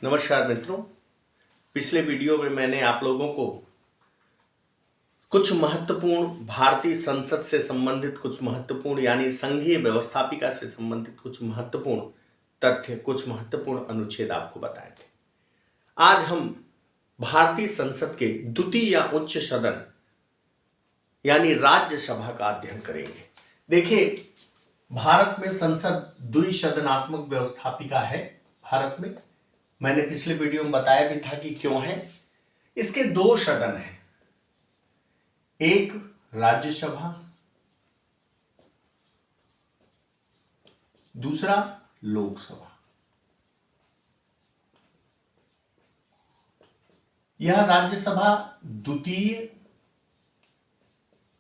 नमस्कार मित्रों। पिछले वीडियो में मैंने आप लोगों को कुछ महत्वपूर्ण भारतीय संसद से संबंधित कुछ महत्वपूर्ण यानी संघीय व्यवस्थापिका से संबंधित कुछ महत्वपूर्ण तथ्य, कुछ महत्वपूर्ण अनुच्छेद आपको बताए थे। आज हम भारतीय संसद के द्वितीय या उच्च सदन यानी राज्यसभा का अध्ययन करेंगे। देखिए, भारत में संसद द्विसदनात्मक व्यवस्थापिका है। भारत में मैंने पिछले वीडियो में बताया भी था कि क्यों है। इसके दो सदन हैं, एक राज्यसभा, दूसरा लोकसभा। यह राज्यसभा द्वितीय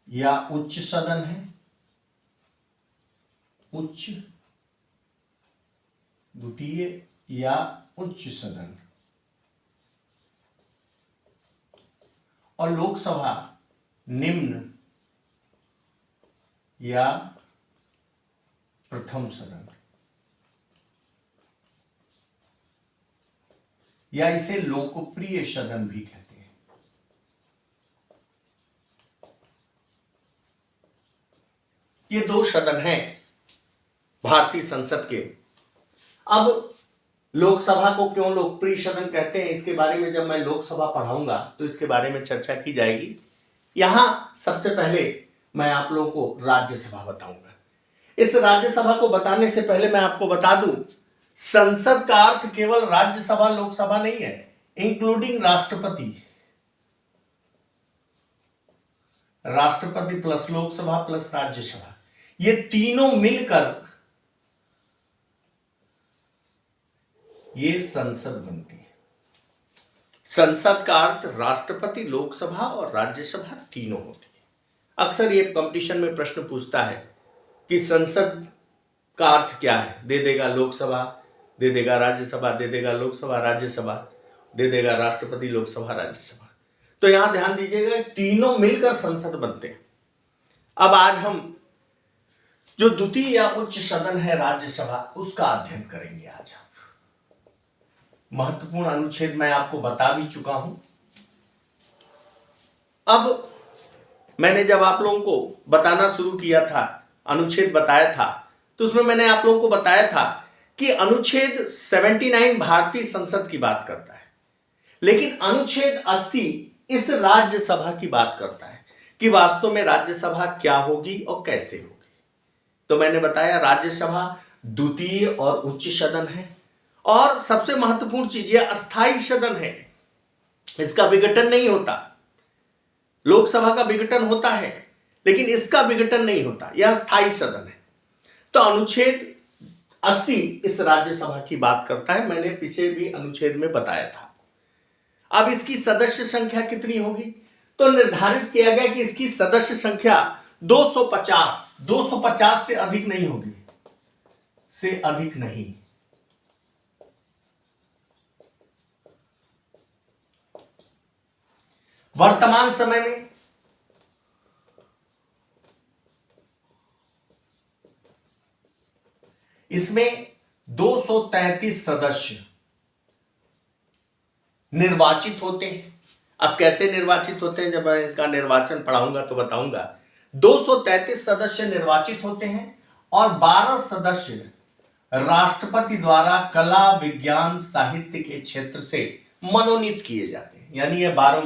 या उच्च सदन है, उच्च, द्वितीय या उच्च सदन, और लोकसभा निम्न या प्रथम सदन, या इसे लोकप्रिय सदन भी कहते हैं। ये दो सदन हैं भारतीय संसद के। अब लोकसभा को क्यों लोकप्रिय सदन कहते हैं, इसके बारे में जब मैं लोकसभा पढ़ाऊंगा तो इसके बारे में चर्चा की जाएगी। यहां सबसे पहले मैं आप लोगों को राज्यसभा बताऊंगा। इस राज्यसभा को बताने से पहले मैं आपको बता दूं, संसद का अर्थ केवल राज्यसभा लोकसभा नहीं है, इंक्लूडिंग राष्ट्रपति। राष्ट्रपति प्लस लोकसभा प्लस राज्यसभा, ये तीनों मिलकर ये संसद बनती है। संसद का अर्थ राष्ट्रपति, लोकसभा और राज्यसभा तीनों होती है। अक्सर ये कंपटीशन में प्रश्न पूछता है कि संसद का अर्थ क्या है। दे देगा लोकसभा, दे देगा राज्यसभा, दे देगा लोकसभा राज्यसभा, दे देगा राष्ट्रपति लोकसभा राज्यसभा। तो यहां ध्यान दीजिएगा, तीनों मिलकर संसद बनते हैं। अब आज हम जो द्वितीय या उच्च सदन है राज्यसभा, उसका अध्ययन करेंगे। आज हम महत्वपूर्ण अनुच्छेद मैं आपको बता भी चुका हूं। अब मैंने जब आप लोगों को बताना शुरू किया था, अनुच्छेद बताया था, तो उसमें मैंने आप लोगों को बताया था कि अनुच्छेद 79 भारतीय संसद की बात करता है, लेकिन अनुच्छेद 80 इस राज्यसभा की बात करता है कि वास्तव में राज्यसभा क्या होगी और कैसे होगी। तो मैंने बताया राज्यसभा द्वितीय और उच्च सदन है, और सबसे महत्वपूर्ण चीज यह अस्थायी सदन है। इसका विघटन नहीं होता। लोकसभा का विघटन होता है, लेकिन इसका विघटन नहीं होता। यह स्थायी सदन है। तो अनुच्छेद 80 इस राज्यसभा की बात करता है। मैंने पीछे भी अनुच्छेद में बताया था। अब इसकी सदस्य संख्या कितनी होगी, तो निर्धारित किया गया कि इसकी सदस्य संख्या 250 से अधिक नहीं होगी, से अधिक नहीं। वर्तमान समय में इसमें 233 सदस्य निर्वाचित होते हैं। अब कैसे निर्वाचित होते हैं, जब मैं इसका निर्वाचन पढ़ाऊंगा तो बताऊंगा। 233 सदस्य निर्वाचित होते हैं और 12 सदस्य राष्ट्रपति द्वारा कला, विज्ञान, साहित्य के क्षेत्र से मनोनीत किए जाते हैं। यानी ये 12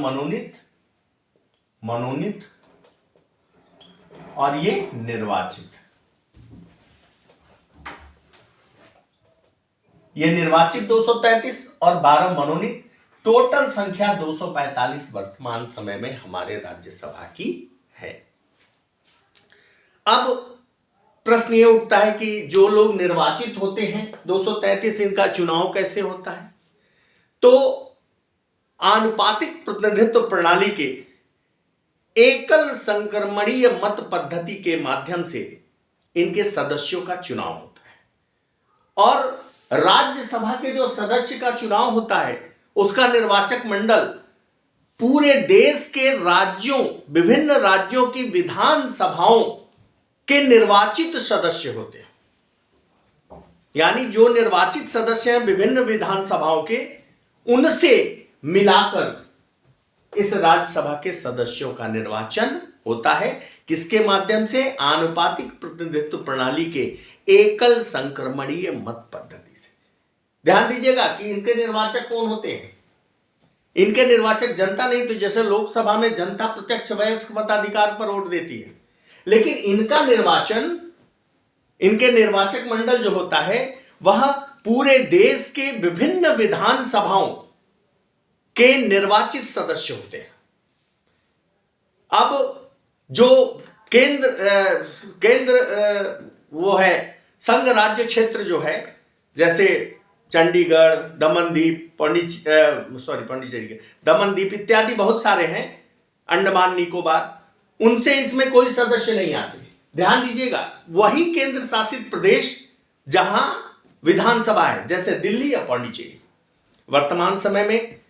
मनोनीत और ये निर्वाचित। ये निर्वाचित 233 और 12 मनोनीत, टोटल संख्या 245 वर्तमान समय में हमारे राज्यसभा की है। अब प्रश्न ये उठता है कि जो लोग निर्वाचित होते हैं 233, इनका चुनाव कैसे होता है। तो आनुपातिक प्रतिनिधित्व प्रणाली के एकल संक्रमणीय मत पद्धति के माध्यम से इनके सदस्यों का चुनाव होता है, और राज्यसभा के जो सदस्य का चुनाव होता है उसका निर्वाचक मंडल पूरे देश के राज्यों, विभिन्न राज्यों की विधानसभाओं के निर्वाचित सदस्य होते हैं। यानी जो निर्वाचित सदस्य हैं विभिन्न विधानसभाओं के, उनसे मिलाकर इस राज्यसभा के सदस्यों का निर्वाचन होता है। किसके माध्यम से? आनुपातिक प्रतिनिधित्व प्रणाली के एकल संक्रमणीय मत पद्धति से। ध्यान दीजिएगा कि इनके निर्वाचक कौन होते हैं। इनके निर्वाचक जनता नहीं, तो जैसे लोकसभा में जनता प्रत्यक्ष वयस्क मताधिकार पर वोट देती है, लेकिन इनका निर्वाचन, इनके निर्वाचक मंडल जो होता है वह पूरे देश के विभिन्न विधानसभाओं के निर्वाचित सदस्य होते हैं। अब जो केंद्र वो है संघ राज्य क्षेत्र जो है, जैसे चंडीगढ़, दमनदीप, पांडिचेरी, दमनदीप इत्यादि बहुत सारे हैं, अंडमान निकोबार, उनसे इसमें कोई सदस्य नहीं आते। ध्यान दीजिएगा, वही केंद्र शासित प्रदेश जहां विधानसभा है, जैसे दिल्ली या पांडिचेरी, वर्तमान समय में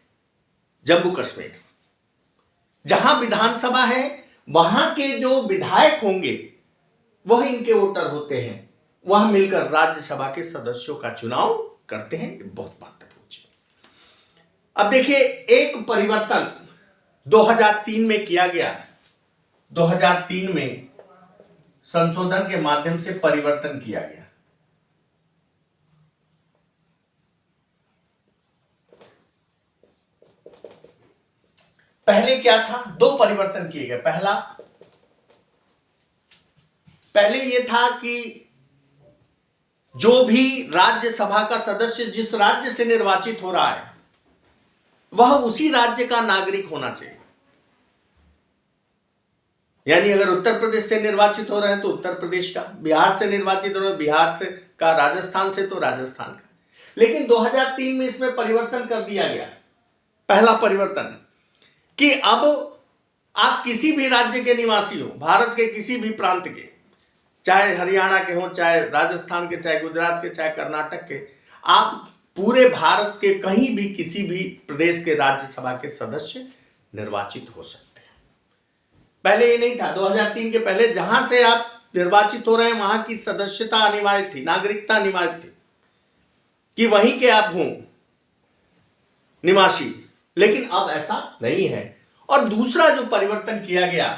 जम्मू कश्मीर, जहां विधानसभा है वहां के जो विधायक होंगे वह इनके वोटर होते हैं, वह मिलकर राज्यसभा के सदस्यों का चुनाव करते हैं। ये बहुत महत्वपूर्ण चीज। अब देखिए, एक परिवर्तन 2003 में किया गया। 2003 में संशोधन के माध्यम से परिवर्तन किया गया। पहले क्या था? दो परिवर्तन किए गए। पहले यह था कि जो भी राज्यसभा का सदस्य जिस राज्य से निर्वाचित हो रहा है वह उसी राज्य का नागरिक होना चाहिए। यानी अगर उत्तर प्रदेश से निर्वाचित हो रहे हैं तो उत्तर प्रदेश का, बिहार से निर्वाचित हो रहे हैं बिहार से का, राजस्थान से तो राजस्थान का। लेकिन 2003 में इसमें परिवर्तन कर दिया गया। पहला परिवर्तन कि अब आप किसी भी राज्य के निवासी हो, भारत के किसी भी प्रांत के, चाहे हरियाणा के हो, चाहे राजस्थान के, चाहे गुजरात के, चाहे कर्नाटक के, आप पूरे भारत के कहीं भी किसी भी प्रदेश के राज्यसभा के सदस्य निर्वाचित हो सकते हैं। पहले ये नहीं था। 2003 के पहले जहां से आप निर्वाचित हो रहे हैं वहां की सदस्यता अनिवार्य थी, नागरिकता अनिवार्य थी कि वहीं के आप हों निवासी, लेकिन अब ऐसा नहीं है। और दूसरा जो परिवर्तन किया गया,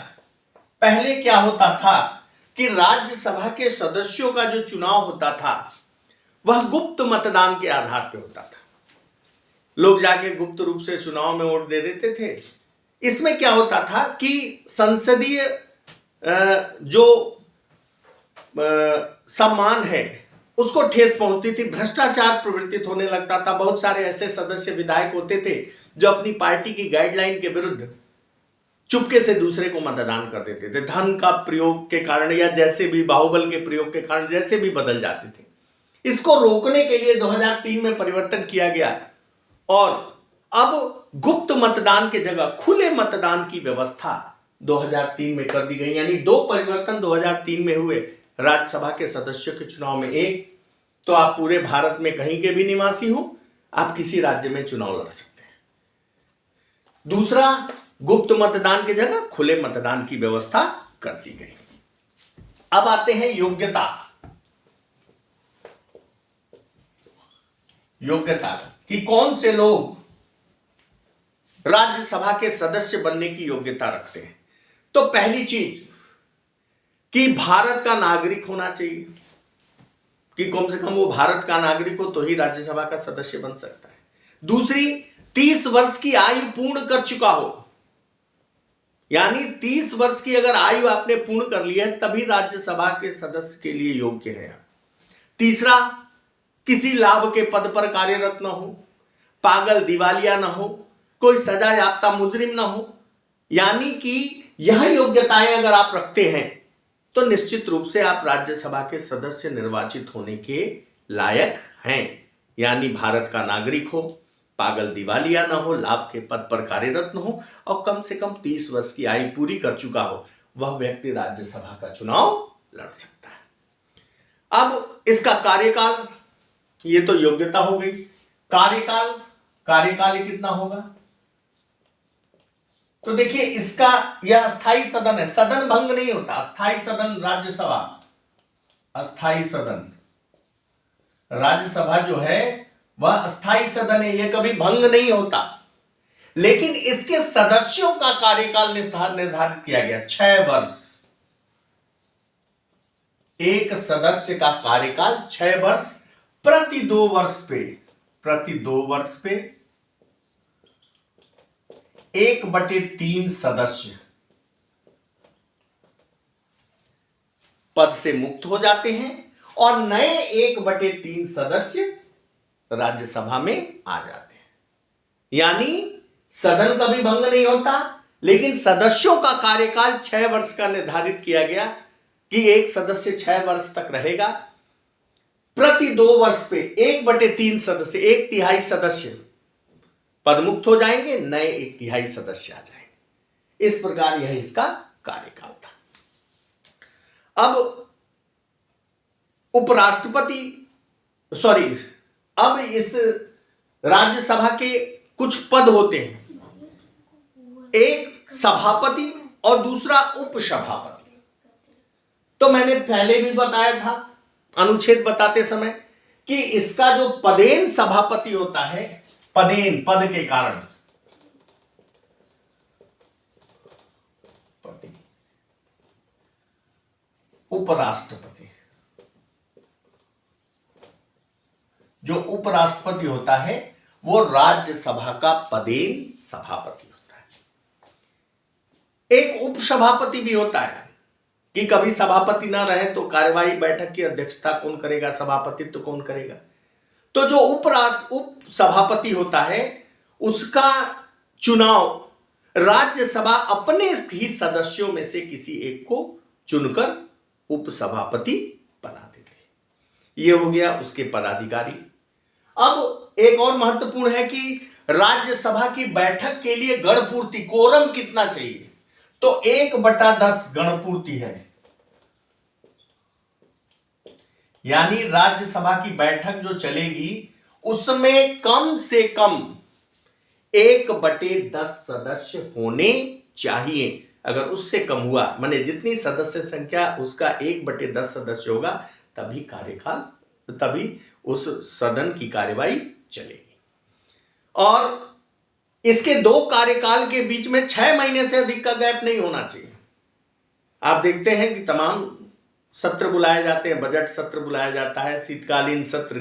पहले क्या होता था कि राज्यसभा के सदस्यों का जो चुनाव होता था वह गुप्त मतदान के आधार पर होता था। लोग जाके गुप्त रूप से चुनाव में वोट दे देते थे। इसमें क्या होता था कि संसदीय जो सम्मान है उसको ठेस पहुंचती थी, भ्रष्टाचार प्रवर्तित होने लगता था। बहुत सारे ऐसे सदस्य विधायक होते थे जो अपनी पार्टी की गाइडलाइन के विरुद्ध चुपके से दूसरे को मतदान कर देते थे, धन का प्रयोग के कारण या जैसे भी बाहुबल के प्रयोग के कारण जैसे भी बदल जाते थे। इसको रोकने के लिए 2003 में परिवर्तन किया गया और अब गुप्त मतदान के जगह खुले मतदान की व्यवस्था 2003 में कर दी गई। यानी दो परिवर्तन 2003 में हुए राज्यसभा के सदस्यों के चुनाव में। एक तो आप पूरे भारत में कहीं के भी निवासी हो, आप किसी राज्य में चुनाव लड़ सकते हैं। दूसरा, गुप्त मतदान की जगह खुले मतदान की व्यवस्था कर दी गई। अब आते हैं योग्यता कि कौन से लोग राज्यसभा के सदस्य बनने की योग्यता रखते हैं। तो पहली चीज कि भारत का नागरिक होना चाहिए, कि कम से कम वो भारत का नागरिक हो तो ही राज्यसभा का सदस्य बन सकता है। दूसरी, 30 वर्ष की आयु पूर्ण कर चुका हो, यानी 30 वर्ष की अगर आयु आपने पूर्ण कर ली है तभी राज्यसभा के सदस्य के लिए योग्य है। तीसरा, किसी लाभ के पद पर कार्यरत न हो, पागल दिवालिया न हो, कोई सजा याफ्ता मुजरिम न हो। यानी कि यह योग्यताएं अगर आप रखते हैं तो निश्चित रूप से आप राज्यसभा के सदस्य निर्वाचित होने के लायक हैं। यानी भारत का नागरिक हो, पागल दिवालिया ना हो, लाभ के पद पर कार्यरत न हो और कम से कम 30 वर्ष की आयु पूरी कर चुका हो, वह व्यक्ति राज्यसभा का चुनाव लड़ सकता है। अब इसका कार्यकाल, ये तो योग्यता हो गई। कार्यकाल कितना होगा? तो देखिए, इसका यह अस्थाई सदन है, सदन भंग नहीं होता। अस्थाई सदन राज्यसभा, अस्थाई सदन राज्यसभा जो है वह अस्थाई सदन है, यह कभी भंग नहीं होता। लेकिन इसके सदस्यों का कार्यकाल निर्धारित किया गया 6 वर्ष। एक सदस्य का कार्यकाल 6 वर्ष, प्रति 2 वर्ष पे 1/3 सदस्य पद से मुक्त हो जाते हैं और नए 1/3 सदस्य राज्यसभा में आ जाते हैं। यानी सदन कभी भंग नहीं होता, लेकिन सदस्यों का कार्यकाल 6 वर्ष का निर्धारित किया गया कि एक सदस्य 6 वर्ष तक रहेगा। प्रति 2 वर्ष पे 1/3 सदस्य, 1/3 सदस्य पद मुक्त हो जाएंगे, नए 1/3 सदस्य आ जाएंगे। इस प्रकार यह इसका कार्यकाल था। अब अब इस राज्यसभा के कुछ पद होते हैं, एक सभापति और दूसरा उपसभापति। तो मैंने पहले भी बताया था अनुच्छेद बताते समय कि इसका जो पदेन सभापति होता है, पदेन पद के कारण, उपराष्ट्रपति, जो उपराष्ट्रपति होता है वो राज्यसभा का पदेन सभापति होता है। एक उपसभापति भी होता है कि कभी सभापति ना रहे तो कार्यवाही बैठक की अध्यक्षता कौन करेगा, सभापतित्व कौन करेगा। तो जो उप सभापति होता है उसका चुनाव राज्यसभा अपने ही सदस्यों में से किसी एक को चुनकर उपसभापति बना देते। यह हो गया उसके पदाधिकारी। अब एक और महत्वपूर्ण है कि राज्यसभा की बैठक के लिए गणपूर्ति, कोरम कितना चाहिए, तो 1/10 गणपूर्ति है। यानी राज्यसभा की बैठक जो चलेगी उसमें कम से कम 1/10 सदस्य होने चाहिए। अगर उससे कम हुआ, माने जितनी सदस्य संख्या उसका 1/10 सदस्य होगा, तभी उस सदन की कार्यवाही चलेगी। और इसके 2 कार्यकाल के बीच में 6 महीने से अधिक का गैप नहीं होना चाहिए। आप देखते हैं कि तमाम सत्र बुलाए जाते हैं, बजट सत्र बुलाया जाता है, शीतकालीन सत्र,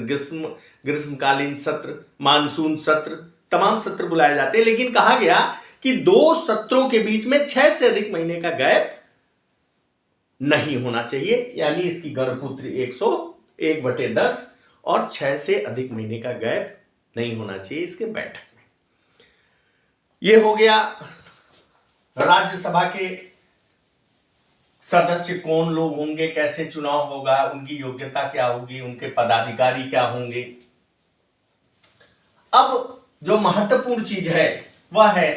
ग्रीष्मकालीन सत्र, मानसून सत्र, तमाम सत्र बुलाए जाते हैं। लेकिन कहा गया कि 2 सत्रों के बीच में 6 से अधिक महीने का गैप नहीं होना चाहिए। यानी इसकी गणपूर्ति 1/10 और 6 से अधिक महीने का गैप नहीं होना चाहिए इसके बैठक में। यह हो गया राज्यसभा के सदस्य कौन लोग होंगे, कैसे चुनाव होगा, उनकी योग्यता क्या होगी, उनके पदाधिकारी क्या होंगे। अब जो महत्वपूर्ण चीज है वह है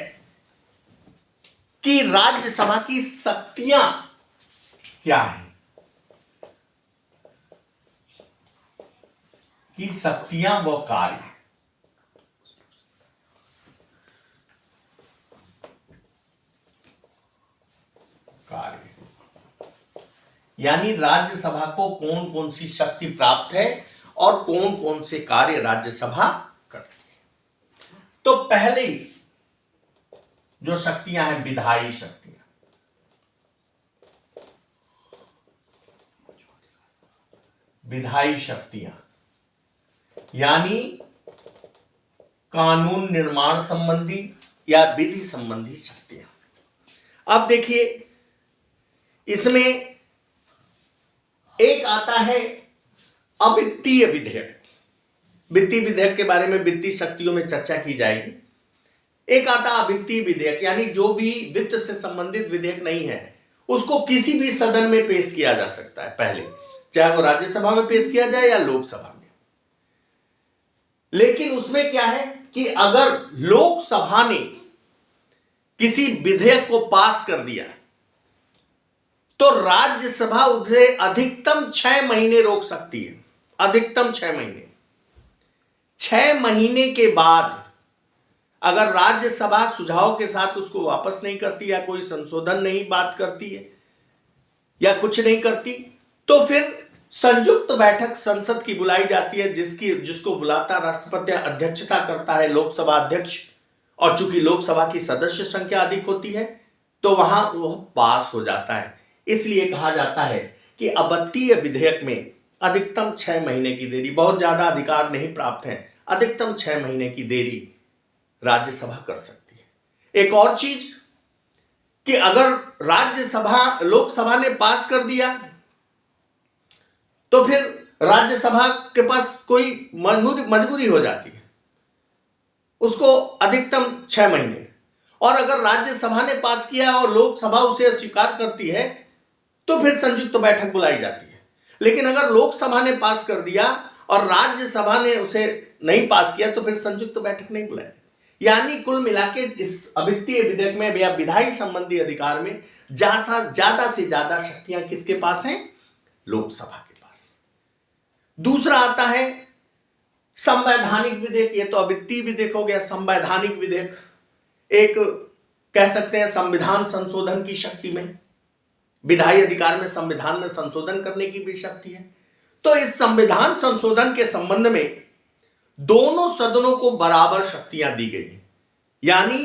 कि राज्यसभा की शक्तियां क्या है, कि शक्तियां व कार्य। यानी राज्यसभा को कौन कौन सी शक्ति प्राप्त है और कौन कौन से कार्य राज्यसभा करती है। तो पहले जो शक्तियां हैं, विधायी शक्तियां। विधायी शक्तियां यानी कानून निर्माण संबंधी या विधि संबंधी शक्तियां। अब देखिए, इसमें एक आता है अवित्तीय विधेयक। वित्तीय विधेयक के बारे में वित्तीय शक्तियों में चर्चा की जाएगी। एक आता अवित्तीय विधेयक, यानी जो भी वित्त से संबंधित विधेयक नहीं है उसको किसी भी सदन में पेश किया जा सकता है, पहले चाहे वो राज्यसभा में पेश किया जाए या लोकसभा में। लेकिन उसमें क्या है कि अगर लोकसभा ने किसी विधेयक को पास कर दिया तो राज्यसभा उसे अधिकतम 6 महीने रोक सकती है। अधिकतम 6 महीने। 6 महीने के बाद अगर राज्यसभा सुझाव के साथ उसको वापस नहीं करती या कोई संशोधन नहीं बात करती है या कुछ नहीं करती, तो फिर संयुक्त बैठक संसद की बुलाई जाती है, जिसको बुलाता राष्ट्रपति, अध्यक्षता करता है लोकसभा अध्यक्ष। और चूंकि लोकसभा की सदस्य संख्या अधिक होती है तो वहां वह पास हो जाता है। इसलिए कहा जाता है कि अद्वितीय विधेयक में अधिकतम 6 महीने की देरी, बहुत ज्यादा अधिकार नहीं प्राप्त है, अधिकतम 6 महीने की देरी राज्यसभा कर सकती है। एक और चीज कि अगर लोकसभा ने पास कर दिया तो फिर राज्यसभा के पास कोई मजबूरी हो जाती है, उसको अधिकतम 6 महीने। और अगर राज्यसभा ने पास किया और लोकसभा उसे अस्वीकार करती है तो फिर संयुक्त बैठक बुलाई जाती है। लेकिन अगर लोकसभा ने पास कर दिया और राज्यसभा ने उसे नहीं पास किया तो फिर संयुक्त बैठक नहीं बुलाई जाती। यानी कुल मिला के इस अद्वितीय विधेयक में या विधायी संबंधी अधिकार में ज्यादा से ज्यादा शक्तियां किसके पास हैं? लोकसभा के पास। दूसरा आता है संवैधानिक विधेयक। ये तो अद्वितीय विधेयक हो गया। संवैधानिक विधेयक एक कह सकते हैं संविधान संशोधन की शक्ति में, विधायी अधिकार में संविधान में संशोधन करने की भी शक्ति है। तो इस संविधान संशोधन के संबंध में दोनों सदनों को बराबर शक्तियां दी गई हैं। यानी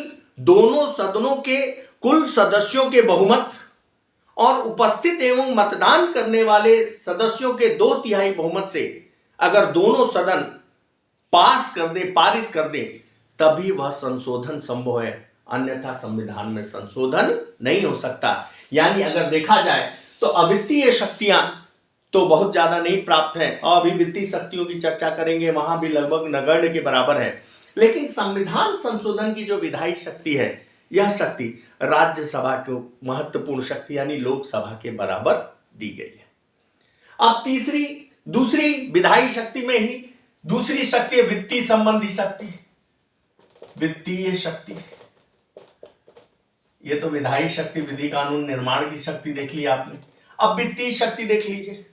दोनों सदनों के कुल सदस्यों के बहुमत और उपस्थित एवं मतदान करने वाले सदस्यों के 2/3 बहुमत से अगर दोनों सदन पास कर दे, पारित कर दे, तभी वह संशोधन संभव है, अन्यथा संविधान में संशोधन नहीं हो सकता। यानी अगर देखा जाए तो अद्वितीय शक्तियां तो बहुत ज्यादा नहीं प्राप्त हैं, और अभी वित्तीय शक्तियों की चर्चा करेंगे, वहां भी लगभग नगण्य के बराबर है। लेकिन संविधान संशोधन की जो विधायी शक्ति है, यह शक्ति राज्यसभा को महत्वपूर्ण शक्ति यानी लोकसभा के बराबर दी गई है। अब दूसरी विधायी शक्ति में ही दूसरी शक्ति है वित्तीय संबंधी शक्ति, वित्तीय शक्ति। ये तो विधायी शक्ति, विधि कानून निर्माण की शक्ति देख ली आपने। अब वित्तीय शक्ति देख लीजिए।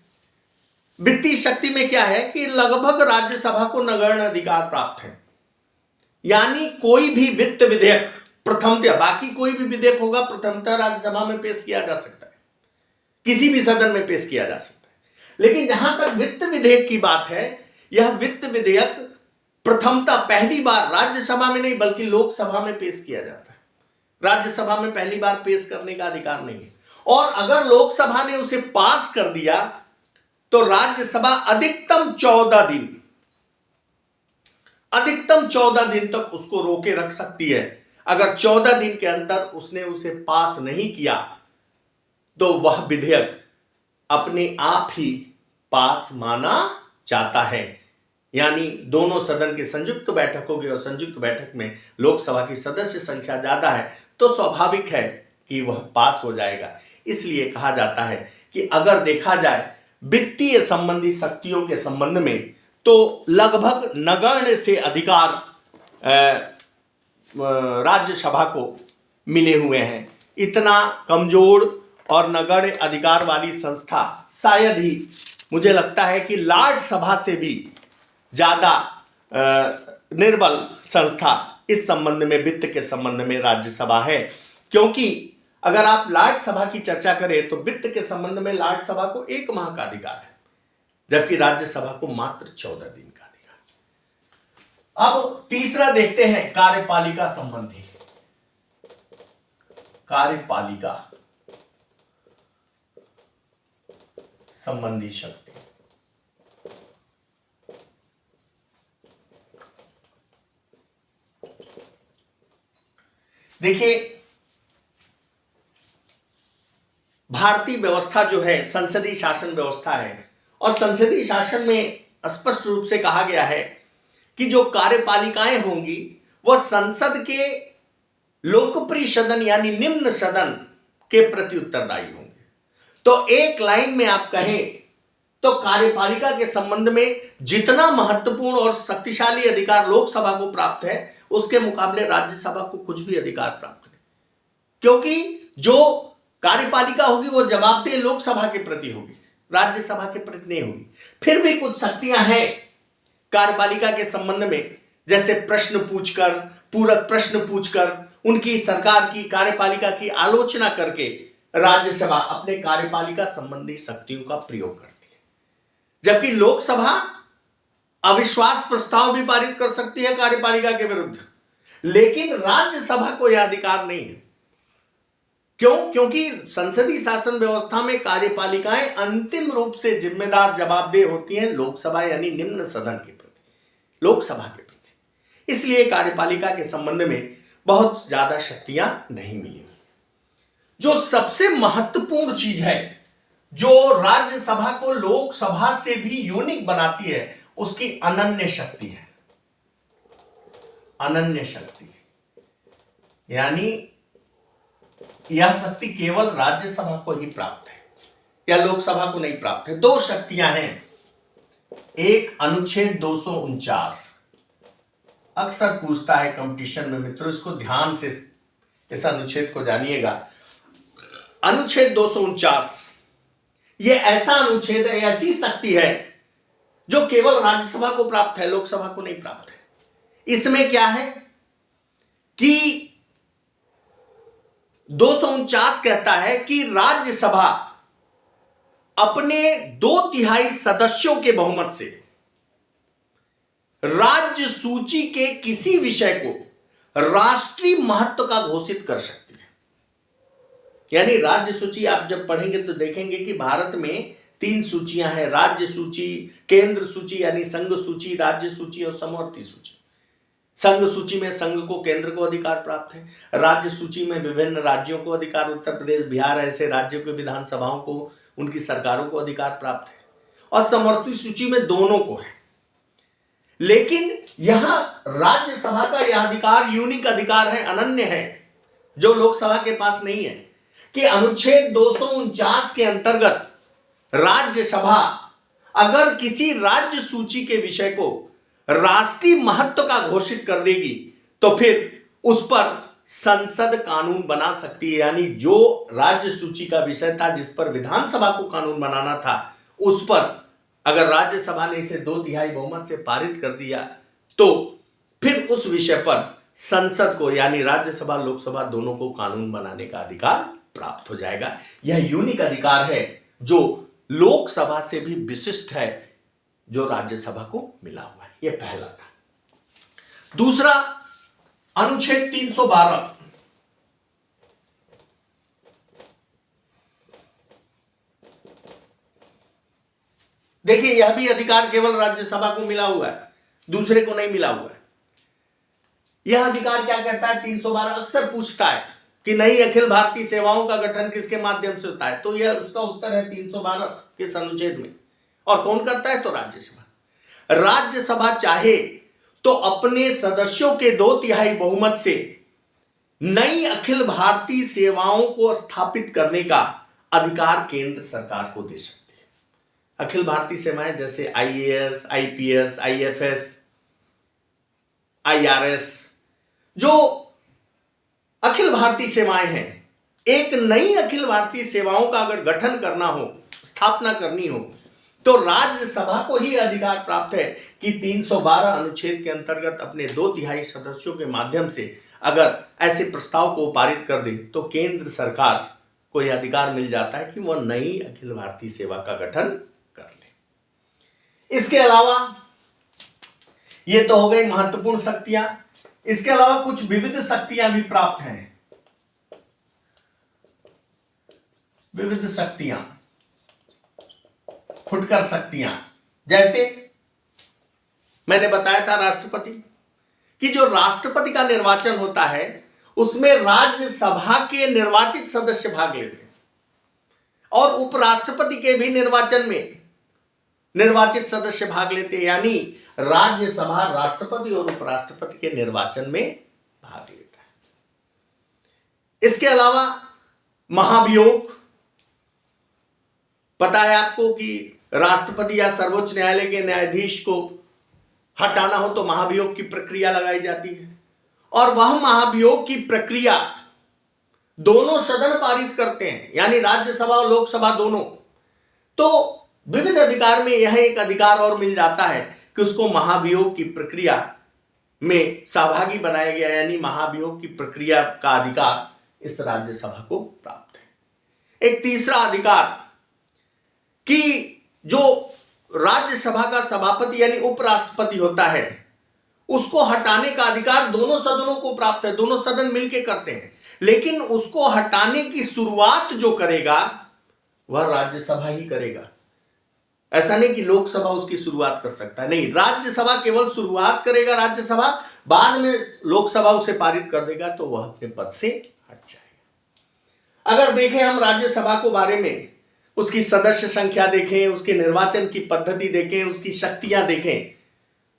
वित्तीय शक्ति में क्या है कि लगभग राज्यसभा को नगण्य अधिकार प्राप्त है। यानी कोई भी वित्त विधेयक प्रथमतः, बाकी कोई भी विधेयक होगा प्रथमतः राज्यसभा में पेश किया जा सकता है, किसी भी सदन में पेश किया जा सकता है। लेकिन जहां तक वित्त विधेयक की बात है, यह वित्त विधेयक प्रथमतः पहली बार राज्यसभा में नहीं बल्कि लोकसभा में पेश किया जाता है। राज्यसभा में पहली बार पेश करने का अधिकार नहीं है। और अगर लोकसभा ने उसे पास कर दिया तो राज्यसभा अधिकतम 14 दिन तक उसको रोके रख सकती है। अगर 14 दिन के अंदर उसने उसे पास नहीं किया तो वह विधेयक अपने आप ही पास माना जाता है। यानी दोनों सदन की संयुक्त बैठक होगी और संयुक्त बैठक में लोकसभा की सदस्य संख्या ज्यादा है तो स्वाभाविक है कि वह पास हो जाएगा। इसलिए कहा जाता है कि अगर देखा जाए वित्तीय संबंधी शक्तियों के संबंध में तो लगभग नगण्य से अधिकार राज्यसभा को मिले हुए हैं। इतना कमजोर और नगण्य अधिकार वाली संस्था शायद ही, मुझे लगता है कि लॉर्ड सभा से भी ज्यादा निर्बल संस्था इस संबंध में, वित्त के संबंध में राज्यसभा है। क्योंकि अगर आप लॉर्ड सभा की चर्चा करें तो वित्त के संबंध में लॉर्ड सभा को 1 माह का अधिकार है, जबकि राज्यसभा को मात्र 14 दिन का अधिकार। अब तीसरा देखते हैं कार्यपालिका संबंधी, कार्यपालिका संबंधी शक्ति। देखिए, भारतीय व्यवस्था जो है संसदीय शासन व्यवस्था है, और संसदीय शासन में स्पष्ट रूप से कहा गया है कि जो कार्यपालिकाएं होंगी वह संसद के लोकप्रिय सदन यानी निम्न सदन के प्रति उत्तरदायी होंगे। तो एक लाइन में आप कहें तो कार्यपालिका के संबंध में जितना महत्वपूर्ण और शक्तिशाली अधिकार लोकसभा को प्राप्त है, उसके मुकाबले राज्यसभा को कुछ भी अधिकार प्राप्त नहीं। क्योंकि जो कार्यपालिका होगी वो जवाबदेह लोकसभा के प्रति होगी, राज्यसभा के प्रति नहीं होगी। फिर भी कुछ शक्तियां हैं कार्यपालिका के संबंध में, जैसे प्रश्न पूछकर, पूरक प्रश्न पूछकर, उनकी सरकार की कार्यपालिका की आलोचना करके राज्यसभा अपने कार्यपालिका संबंधी शक्तियों का प्रयोग करती है। जबकि लोकसभा अविश्वास प्रस्ताव भी पारित कर सकती है कार्यपालिका के विरुद्ध, लेकिन राज्यसभा को यह अधिकार नहीं है। क्यों? क्योंकि संसदीय शासन व्यवस्था में कार्यपालिकाएं अंतिम रूप से जिम्मेदार जवाबदेह होती हैं लोकसभा यानी निम्न सदन के प्रति, लोकसभा के प्रति। इसलिए कार्यपालिका के संबंध में बहुत ज्यादा शक्तियां नहीं मिली। जो सबसे महत्वपूर्ण चीज है जो राज्यसभा को लोकसभा से भी यूनिक बनाती है, उसकी अनन्य शक्ति है। अनन्य शक्ति यानी यह शक्ति केवल राज्यसभा को ही प्राप्त है या लोकसभा को नहीं प्राप्त है। दो शक्तियां हैं। एक अनुच्छेद 249 अक्सर पूछता है कंपटीशन में, मित्रों इसको ध्यान से इस अनुच्छेद को जानिएगा। अनुच्छेद 249 यह ऐसा अनुच्छेद है, ऐसी शक्ति है जो केवल राज्यसभा को प्राप्त है, लोकसभा को नहीं प्राप्त है। इसमें क्या है कि 249 कहता है कि राज्यसभा अपने 2/3 सदस्यों के बहुमत से राज्य सूची के किसी विषय को राष्ट्रीय महत्व का घोषित कर सकती है। यानी राज्य सूची आप जब पढ़ेंगे तो देखेंगे कि भारत में 3 सूचियां हैं, राज्य सूची, केंद्र सूची यानी संघ सूची, राज्य सूची और समवर्ती सूची। संघ सूची में संघ को, केंद्र को अधिकार प्राप्त है। राज्य सूची में विभिन्न राज्यों को अधिकार, उत्तर प्रदेश, बिहार ऐसे राज्यों के विधानसभाओं को, उनकी सरकारों को अधिकार प्राप्त है। और समवर्ती सूची में दोनों को है। लेकिन यहां राज्यसभा का यह अधिकार यूनिक अधिकार है, अनन्य है, जो लोकसभा के पास नहीं है, कि अनुच्छेद 249 के अंतर्गत राज्यसभा अगर किसी राज्य सूची के विषय को राष्ट्रीय महत्व का घोषित कर देगी तो फिर उस पर संसद कानून बना सकती है। यानी जो राज्य सूची का विषय था जिस पर विधानसभा को कानून बनाना था, उस पर अगर राज्यसभा ने इसे 2/3 बहुमत से पारित कर दिया तो फिर उस विषय पर संसद को यानी राज्यसभा लोकसभा दोनों को कानून बनाने का अधिकार प्राप्त हो जाएगा। यह यूनिक अधिकार है जो लोकसभा से भी विशिष्ट है, जो राज्यसभा को मिला हुआ है। यह पहला था। दूसरा, अनुच्छेद 312 देखिए, यह भी अधिकार केवल राज्यसभा को मिला हुआ है, दूसरे को नहीं मिला हुआ है। यह अधिकार क्या कहता है? 312 अक्सर पूछता है कि नई अखिल भारतीय सेवाओं का गठन किसके माध्यम से होता है, तो यह उसका उत्तर है 312 के इस अनुच्छेद में। और कौन करता है? तो राज्यसभा। राज्यसभा चाहे तो अपने सदस्यों के 2/3 बहुमत से नई अखिल भारतीय सेवाओं को स्थापित करने का अधिकार केंद्र सरकार को दे सकती है। अखिल भारतीय सेवाएं जैसे IAS, IPS, IFS, IRS, जो अखिल भारतीय सेवाएं हैं, एक नई अखिल भारतीय सेवाओं का अगर गठन करना हो, स्थापना करनी हो, तो राज्यसभा को ही अधिकार प्राप्त है कि 312 अनुच्छेद के अंतर्गत अपने 2/3 सदस्यों के माध्यम से अगर ऐसे प्रस्ताव को पारित कर दे तो केंद्र सरकार को यह अधिकार मिल जाता है कि वह नई अखिल भारतीय सेवा का गठन कर ले। इसके अलावा ये तो हो गई महत्वपूर्ण शक्तियां। इसके अलावा कुछ विविध शक्तियां भी प्राप्त हैं। विविध शक्तियां, फुटकर शक्तियां, जैसे मैंने बताया था राष्ट्रपति कि जो राष्ट्रपति का निर्वाचन होता है उसमें राज्यसभा के निर्वाचित सदस्य भाग लेते हैं और उपराष्ट्रपति के भी निर्वाचन में निर्वाचित सदस्य भाग लेते हैं। यानी राज्यसभा राष्ट्रपति और उपराष्ट्रपति के निर्वाचन में भाग लेता है। इसके अलावा महाभियोग, पता है आपको कि राष्ट्रपति या सर्वोच्च न्यायालय के न्यायाधीश को हटाना हो तो महाभियोग की प्रक्रिया लगाई जाती है और वह महाभियोग की प्रक्रिया दोनों सदन पारित करते हैं, यानी राज्यसभा और लोकसभा दोनों। तो विविध अधिकार में यह एक अधिकार और मिल जाता है कि उसको महाभियोग की प्रक्रिया में सहभागी बनाया गया, यानी महाभियोग की प्रक्रिया का अधिकार इस राज्यसभा को प्राप्त है। एक तीसरा अधिकार कि जो राज्यसभा का सभापति यानी उपराष्ट्रपति होता है, उसको हटाने का अधिकार दोनों सदनों को प्राप्त है, दोनों सदन मिलके करते हैं, लेकिन उसको हटाने की शुरुआत जो करेगा वह राज्यसभा ही करेगा। ऐसा नहीं कि लोकसभा उसकी शुरुआत कर सकता है, नहीं, राज्यसभा केवल शुरुआत करेगा, राज्यसभा बाद में लोकसभा उसे पारित कर देगा तो वह अपने पद से हट जाएगा। अगर देखें हम राज्यसभा को बारे में, उसकी सदस्य संख्या देखें, उसके निर्वाचन की पद्धति देखें, उसकी शक्तियां देखें,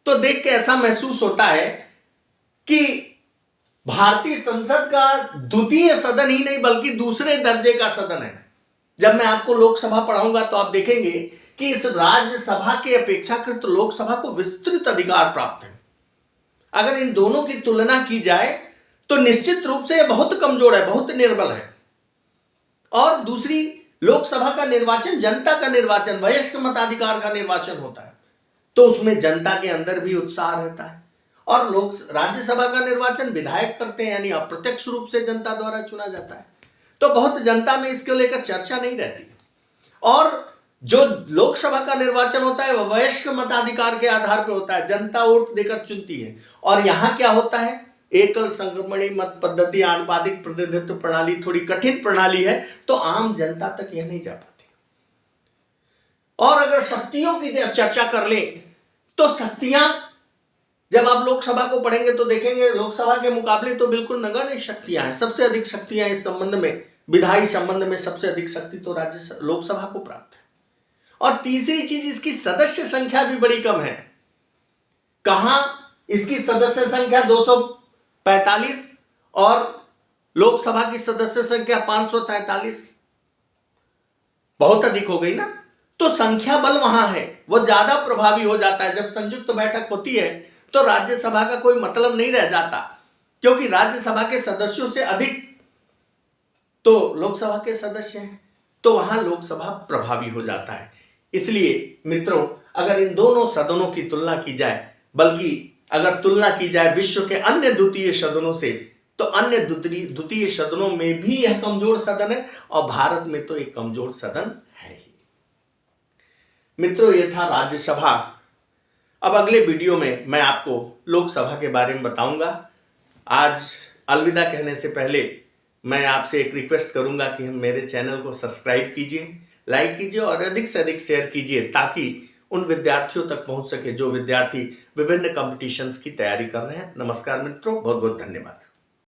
तो देख के ऐसा महसूस होता है कि भारतीय संसद का द्वितीय सदन ही नहीं बल्कि दूसरे दर्जे का सदन है। जब मैं आपको लोकसभा पढ़ाऊंगा तो आप देखेंगे कि इस राज्यसभा के अपेक्षाकृत लोकसभा को विस्तृत अधिकार प्राप्त है। अगर इन दोनों की तुलना की जाए तो निश्चित रूप से यह बहुत कमजोर है, बहुत निर्बल है। और दूसरी, लोकसभा का निर्वाचन जनता का निर्वाचन, वयस्क मताधिकार का निर्वाचन होता है, तो उसमें जनता के अंदर भी उत्साह रहता है। और लोक राज्यसभा का निर्वाचन विधायक करते हैं, यानी अप्रत्यक्ष रूप से जनता द्वारा चुना जाता है, तो बहुत जनता में इसको लेकर चर्चा नहीं रहती। और जो लोकसभा का निर्वाचन होता है वह वयस्क मताधिकार के आधार पर होता है, जनता वोट देकर चुनती है। और यहां क्या होता है, एकल संक्रमणी मत पद्धति, आनुपातिक प्रतिनिधित्व प्रणाली थोड़ी कठिन प्रणाली है, तो आम जनता तक यह नहीं जा पाती। और अगर शक्तियों की चर्चा कर ले तो शक्तियां, जब आप लोकसभा को पढ़ेंगे तो देखेंगे लोकसभा के मुकाबले तो बिल्कुल नगण्य शक्तियां हैं। सबसे अधिक शक्तियां इस संबंध में, विधायी संबंध में सबसे अधिक शक्ति तो लोकसभा को प्राप्त है। और तीसरी चीज, इसकी सदस्य संख्या भी बड़ी कम है। कहां इसकी सदस्य संख्या 245 और लोकसभा की सदस्य संख्या 543, बहुत अधिक हो गई ना। तो संख्या बल वहां है, वो ज्यादा प्रभावी हो जाता है। जब संयुक्त बैठक होती है तो राज्यसभा का कोई मतलब नहीं रह जाता, क्योंकि राज्यसभा के सदस्यों से अधिक तो लोकसभा के सदस्य हैं, तो वहां लोकसभा प्रभावी हो जाता है। इसलिए मित्रों, अगर इन दोनों सदनों की तुलना की जाए, बल्कि अगर तुलना की जाए विश्व के अन्य द्वितीय सदनों से, तो अन्य द्वितीय सदनों में भी यह कमजोर सदन है और भारत में तो एक कमजोर सदन है ही। मित्रों, यह था राज्यसभा। अब अगले वीडियो में मैं आपको लोकसभा के बारे में बताऊंगा। आज अलविदा कहने से पहले मैं आपसे एक रिक्वेस्ट करूंगा कि हम मेरे चैनल को सब्सक्राइब कीजिए, लाइक कीजिए और अधिक से अधिक शेयर कीजिए, ताकि उन विद्यार्थियों तक पहुंच सके जो विद्यार्थी विभिन्न कॉम्पिटिशन्स की तैयारी कर रहे हैं। नमस्कार मित्रों, बहुत बहुत धन्यवाद।